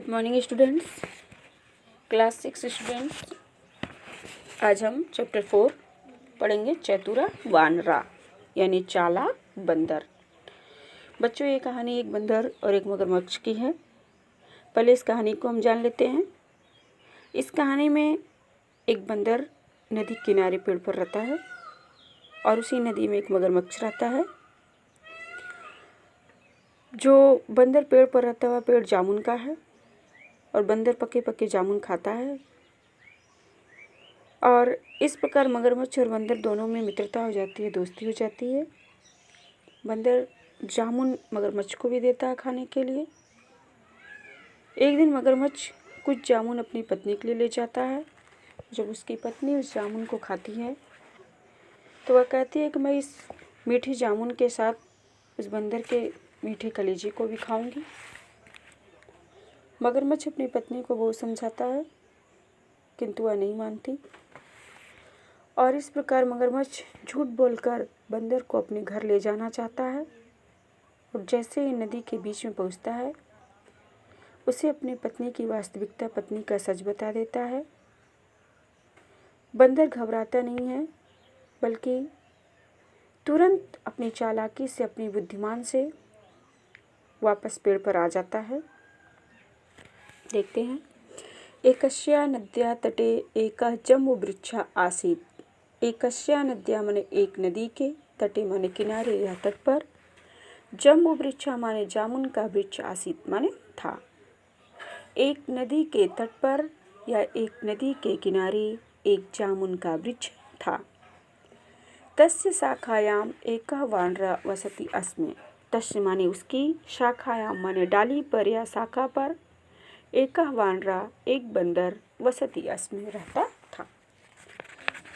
Morning students, class 6 students. आज हम chapter 4 पढ़ेंगे। चतुरा वानरा यानी चालाक बंदर। बच्चों, ये कहानी एक बंदर और एक मगरमच्छ की है। पहले इस कहानी को हम जान लेते हैं। इस कहानी में एक बंदर नदी किनारे पेड़ पर रहता है और उसी नदी में एक मगरमच्छ रहता है। जो बंदर पेड़ पर रहता हुआ पेड़ जामुन का है और बंदर पके पके जामुन खाता है। और इस प्रकार मगरमच्छ और बंदर दोनों में मित्रता हो जाती है, दोस्ती हो जाती है। बंदर जामुन मगरमच्छ को भी देता है खाने के लिए। एक दिन मगरमच्छ कुछ जामुन अपनी पत्नी के लिए ले जाता है। जब उसकी पत्नी उस जामुन को खाती है तो वह कहती है कि मैं इस मीठे जामुन के साथ उस बंदर के मीठे कलेजे को भी खाऊंगी। मगरमच्छ अपनी पत्नी को बहुत समझाता है किंतु वह नहीं मानती और इस प्रकार मगरमच्छ झूठ बोलकर बंदर को अपने घर ले जाना चाहता है। और जैसे ही नदी के बीच में पहुंचता है उसे अपनी पत्नी की वास्तविकता पत्नी का सच बता देता है। बंदर घबराता नहीं है बल्कि तुरंत अपनी चालाकी से, अपनी बुद्धिमान से वापस पेड़ पर आ जाता है। देखते हैं। एकस्या नद्या तटे एकः जम्बूवृक्षः आसीत्। एकस्या नद्या माने एक नदी के, तटे माने किनारे या तट पर, जम्बूवृक्षः माने जामुन का वृक्ष, आसीत् माने था। एक नदी के तट पर या एक नदी के किनारे एक जामुन का वृक्ष था। तस्य शाखायाम एकः वानरः वसति अस्मि। तस्य माने उसकी, शाखायाम माने डाली पर या शाखा पर, एकः वानरा एक बंदर, वसति अस्मि रहता था।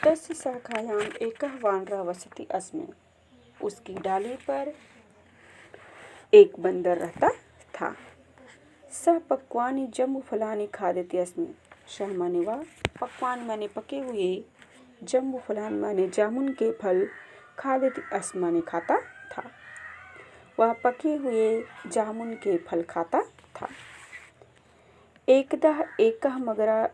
तस्य शाखायाम एकः वानरा वसति अस्मि, उसकी डाली पर एक बंदर रहता था। सः पक्वानि जम्बूफलानि खादति अस्मि। सः माने वह, पक्वान माने पके हुए, जम्बूफलानि माने जामुन के फल, खादति अस्मि माने खाता था। वह पके हुए जामुन के फल खाता था। एकदा एकः मगरः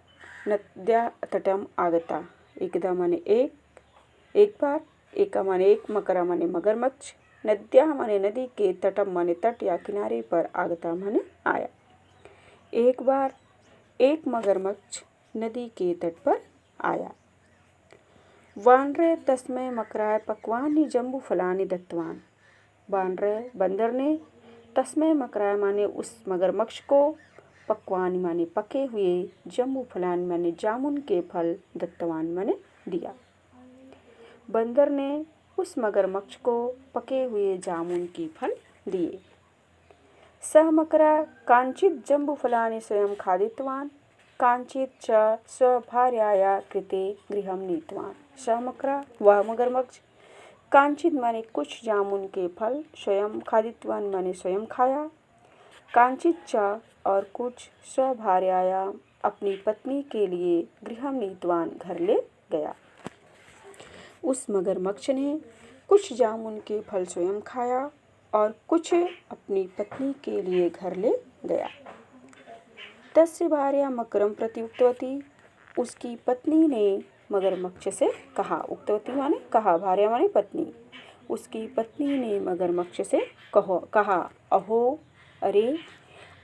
नद्या तटम आगता। एकदा माने एक बार, एका माने एक, मकरा माने मगरमच्छ, नद्या माने नदी के, तटम माने तट या किनारे पर, आगता माने आया। एक बार एक मगरमच्छ नदी के तट पर आया। वानरे तस्मै मकराय पक्वानि जम्बूफलानि दत्तवान्। वानरे बंदर ने तस्मै मकराय माने उस मगरमच्छ को, पक्वान माने पके हुए, जम्बूफलान माने जामुन के फल, दत्तवान माने दिया। बंदर ने उस मगरमच्छ को पके हुए जामुन के फल दिए। सः मकरः कांचित् जम्बूफलानि स्वयं खादितवान्, कांचित् च स्वभार्याया कृते गृहं नीतवान्। सः मकरः वह मगरमच्छ, कांचित माने कुछ जामुन के फल, स्वयं खादितवान माने स्वयं खाया, कांचित च और कुछ, स्वभार्याया अपनी पत्नी के लिए, गृहम नीतवान घर ले गया। उस मगरमच्छ ने कुछ जामुन के फल स्वयं खाया और कुछ अपनी पत्नी के लिए घर ले गया। तस्य भार्या मकरम प्रति उक्तवती। उसकी पत्नी ने मगरमच्छ से कहा। उक्तवती माने कहा, भार्या माने पत्नी। उसकी पत्नी ने मगरमच्छ से कहा, अहो, अरे,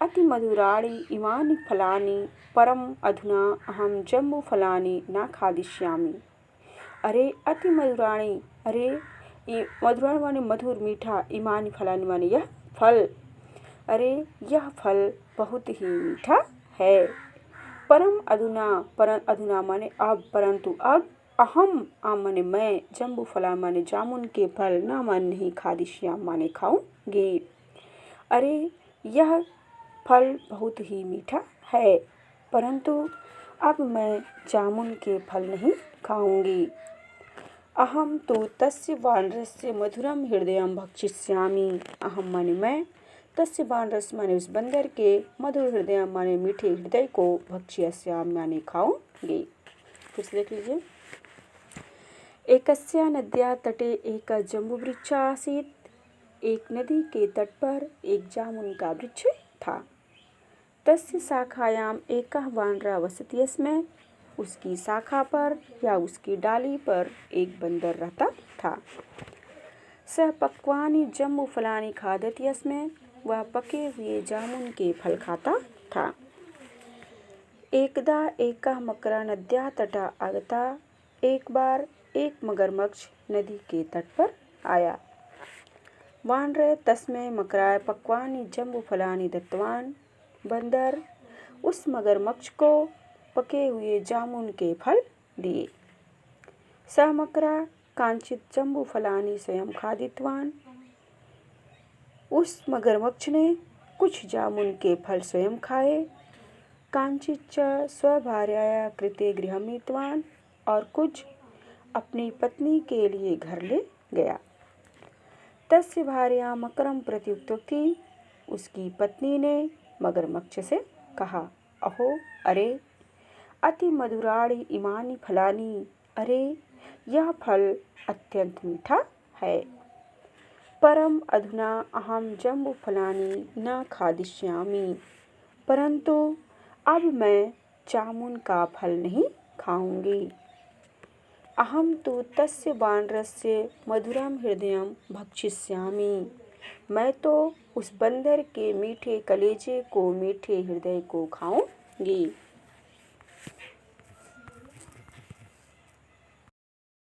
अति मधुराणि इमानि फलानि, परम अधुना अहम जम्बूफलानि न खादिष्यामि। अरे अति मधुराणि, अरे मधुराणि माने मधुर, मीठा, इमानि फलानि माने यह फल, अरे यह फल बहुत ही मीठा है। परम अधुना माने अब, परंतु अब, अहम माने मैं, जम्बूफला माने जामुन के फल, न माने नहीं, खादिष्याम माने खाऊंगी। अरे यह फल बहुत ही मीठा है परंतु अब मैं जामुन के फल नहीं खाऊंगी। अहम तो तस्य वानरस्य मधुरम हृदयम भक्षिष्यामि। अहम माने मैं, तस्य वानरस्य माने उस बंदर के, मधुर हृदय माने मीठे हृदय को, भक्षिष्यामि माने खाऊंगी। फिर से देख लीजिए। एकस्या नद्या तटे एकः जम्बूवृक्षः आसीत्। एक नदी के तट पर एक जामुन का वृक्ष था। तस्य शाखायाम एकः वानरः वसति स्म। उसकी शाखा पर या उसकी डाली पर एक बंदर रहता था। सः पक्वानि जम्बूफलानि खादति स्म। वह पके हुए जामुन के फल खाता था। एकदा एकः मकरः नद्याः तटः आगतः। एक बार एक मगरमच्छ नदी के तट पर आया। वानरः तस्मै मकराय पक्वानि जम्बूफलानि दत्तवान्। बंदर उस मगरमच्छ को पके हुए जामुन के फल दिए। सः मकरः कांचित् जम्बूफलानि स्वयं खादितवान्। उस मगरमच्छ ने कुछ जामुन के फल स्वयं खाए। कांचिच्च स्वभार्याया कृते गृहं नीतवान्। और कुछ अपनी पत्नी के लिए घर ले गया। तस्य भार्या मकरं प्रति उक्तवती। उसकी पत्नी ने मगरमच्छ से कहा, अहो अरे अति मधुराणि इमानि फलानि। अरे यह फल अत्यंत मीठा है। परम अधुना अहम जम्बूफलानि न खादिष्यामि। परंतु अब मैं जामुन का फल नहीं खाऊंगी। अहम तु तस्य वानरस्य मधुरं हृदयं भक्षिष्यामि। मैं तो उस बंदर के मीठे कलेजे को, मीठे हृदय को खाऊंगी।